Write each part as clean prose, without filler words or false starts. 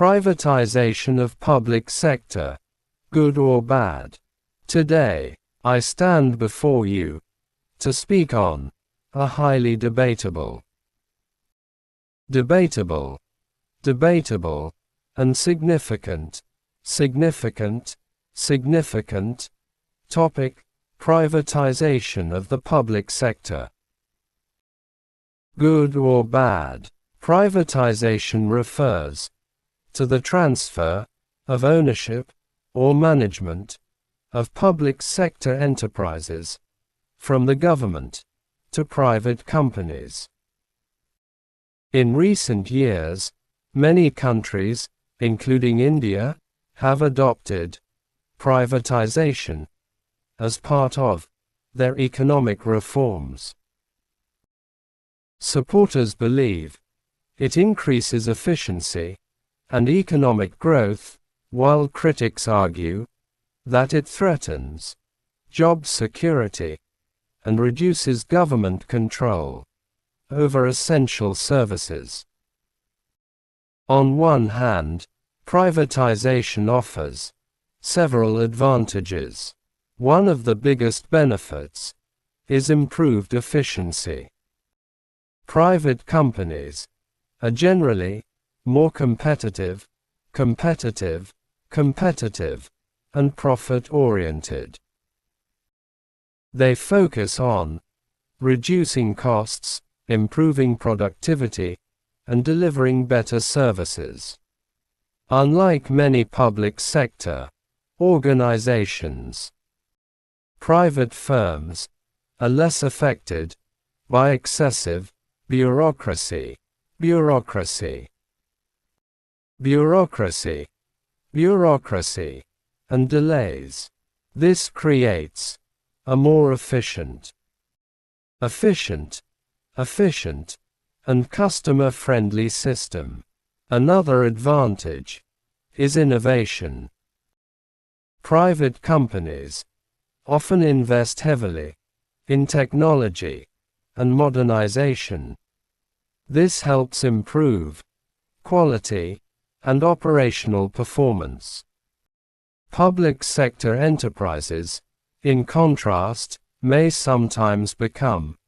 Privatization of public sector, good or bad? Today, I stand before you to speak on a highly debatable, and significant topic: privatization of the public sector. Good or bad? Privatization refers to the transfer of ownership or management of public sector enterprises from the government to private companies. In recent years, many countries, including India, have adopted privatization as part of their economic reforms. Supporters believe it increases efficiency and economic growth, while critics argue that it threatens job security and reduces government control over essential services. On one hand, privatization offers several advantages. One of the biggest benefits is improved efficiency. Private companies are generally more competitive, and profit-oriented. They focus on reducing costs, improving productivity, and delivering better services. Unlike many public sector organizations, private firms are less affected by excessive bureaucracy, and delays. This creates a more efficient, and customer-friendly system. Another advantage is innovation. Private companies often invest heavily in technology and modernization. This helps improve quality and operational performance. Public sector enterprises, in contrast, may sometimes become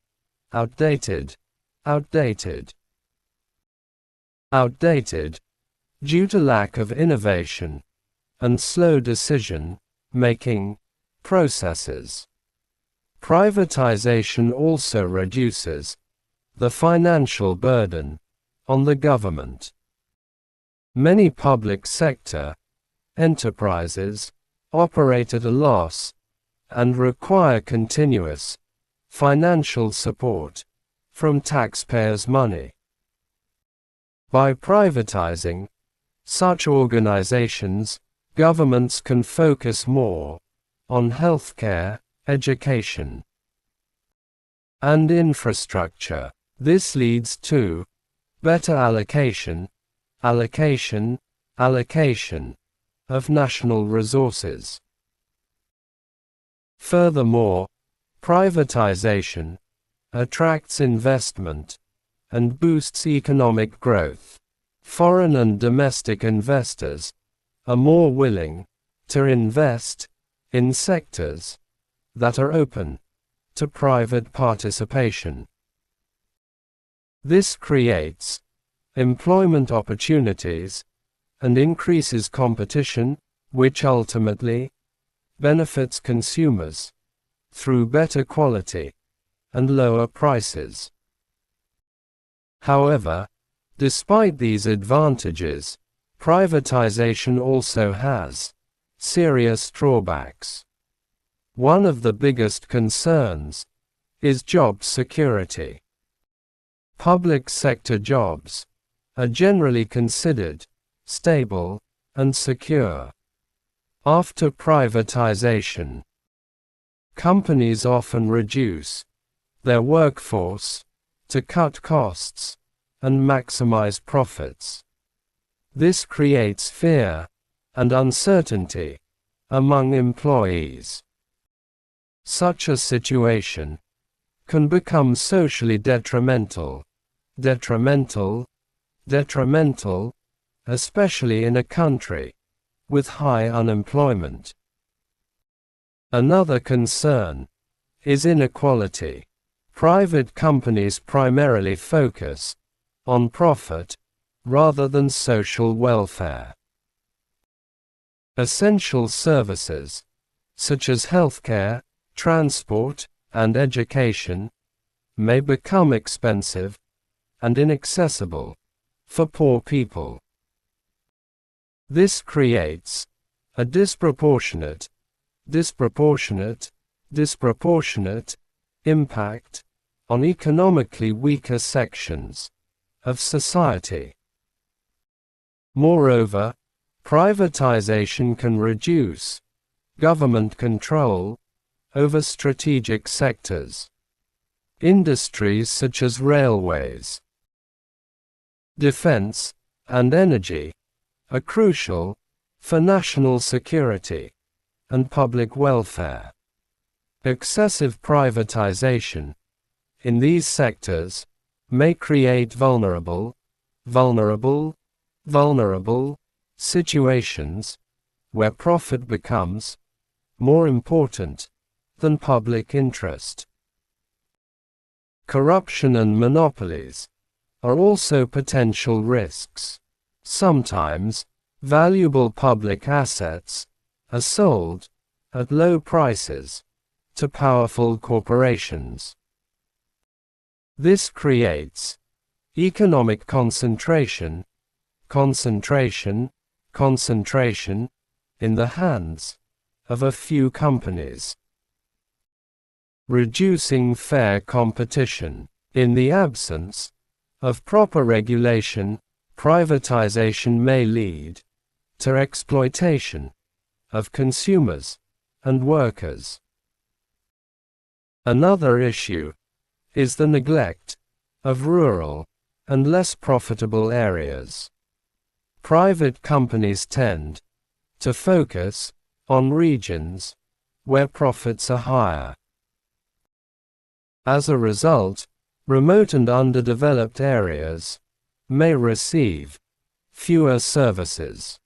outdated due to lack of innovation and slow decision-making processes. Privatization also reduces the financial burden on the government. Many public sector enterprises operate at a loss and require continuous financial support from taxpayers' money. By privatizing such organizations, governments can focus more on healthcare, education, and infrastructure. This leads to better allocation of national resources. Furthermore, privatization attracts investment and boosts economic growth. Foreign and domestic investors are more willing to invest in sectors that are open to private participation. This creates employment opportunities and increases competition, which ultimately benefits consumers through better quality and lower prices. However, despite these advantages, privatization also has serious drawbacks. One of the biggest concerns is job security. Public sector jobs are generally considered stable and secure. After privatization, companies often reduce their workforce to cut costs and maximize profits. This creates fear and uncertainty among employees. Such a situation can become socially detrimental especially in a country with high unemployment. Another concern is inequality. Private companies primarily focus on profit rather than social welfare. Essential services, such as healthcare, transport, and education, may become expensive and inaccessible for poor people. This creates a disproportionate impact on economically weaker sections of society. Moreover, privatization can reduce government control over strategic sectors. Industries such as railways, defense, and energy are crucial for national security and public welfare. Excessive privatization in these sectors may create vulnerable situations where profit becomes more important than public interest. Corruption and monopolies are also potential risks. Sometimes, valuable public assets are sold at low prices to powerful corporations. This creates economic concentration in the hands of a few companies. Reducing fair competition. In the absence of proper regulation, privatization may lead to exploitation of consumers and workers. Another issue is the neglect of rural and less profitable areas. Private companies tend to focus on regions where profits are higher. As a result, remote and underdeveloped areas may receive fewer services.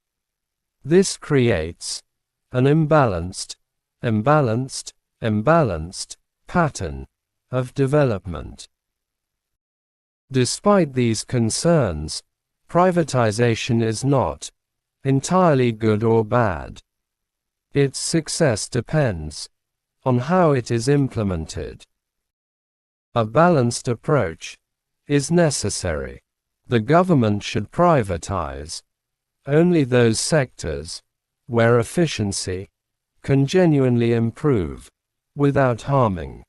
This creates an imbalanced pattern of development. Despite these concerns, privatization is not entirely good or bad. Its success depends on how it is implemented. A balanced approach is necessary. The government should privatize only those sectors where efficiency can genuinely improve without harming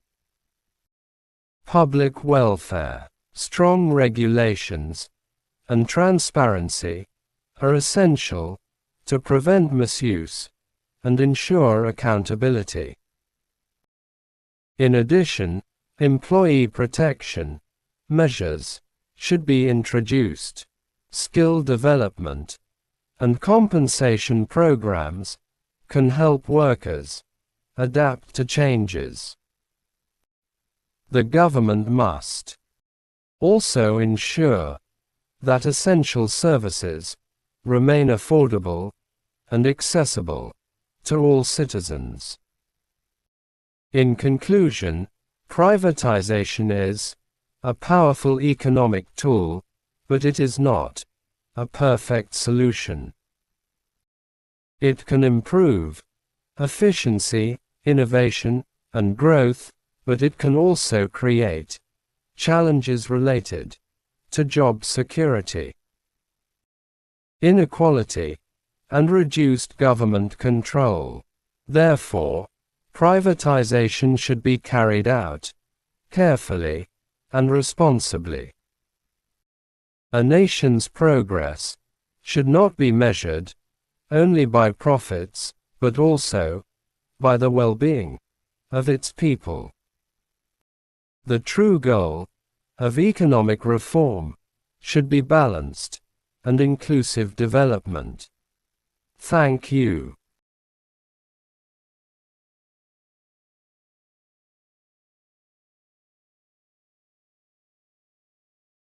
public welfare. Strong regulations and transparency are essential to prevent misuse and ensure accountability. In addition, employee protection measures should be introduced. Skill development and compensation programs can help workers adapt to changes. The government must also ensure that essential services remain affordable and accessible to all citizens. In conclusion, privatization is a powerful economic tool, but it is not a perfect solution. It can improve efficiency, innovation, and growth, but it can also create challenges related to job security, inequality, and reduced government control. Therefore, privatization should be carried out carefully and responsibly. A nation's progress should not be measured only by profits, but also by the well-being of its people. The true goal of economic reform should be balanced and inclusive development. Thank you.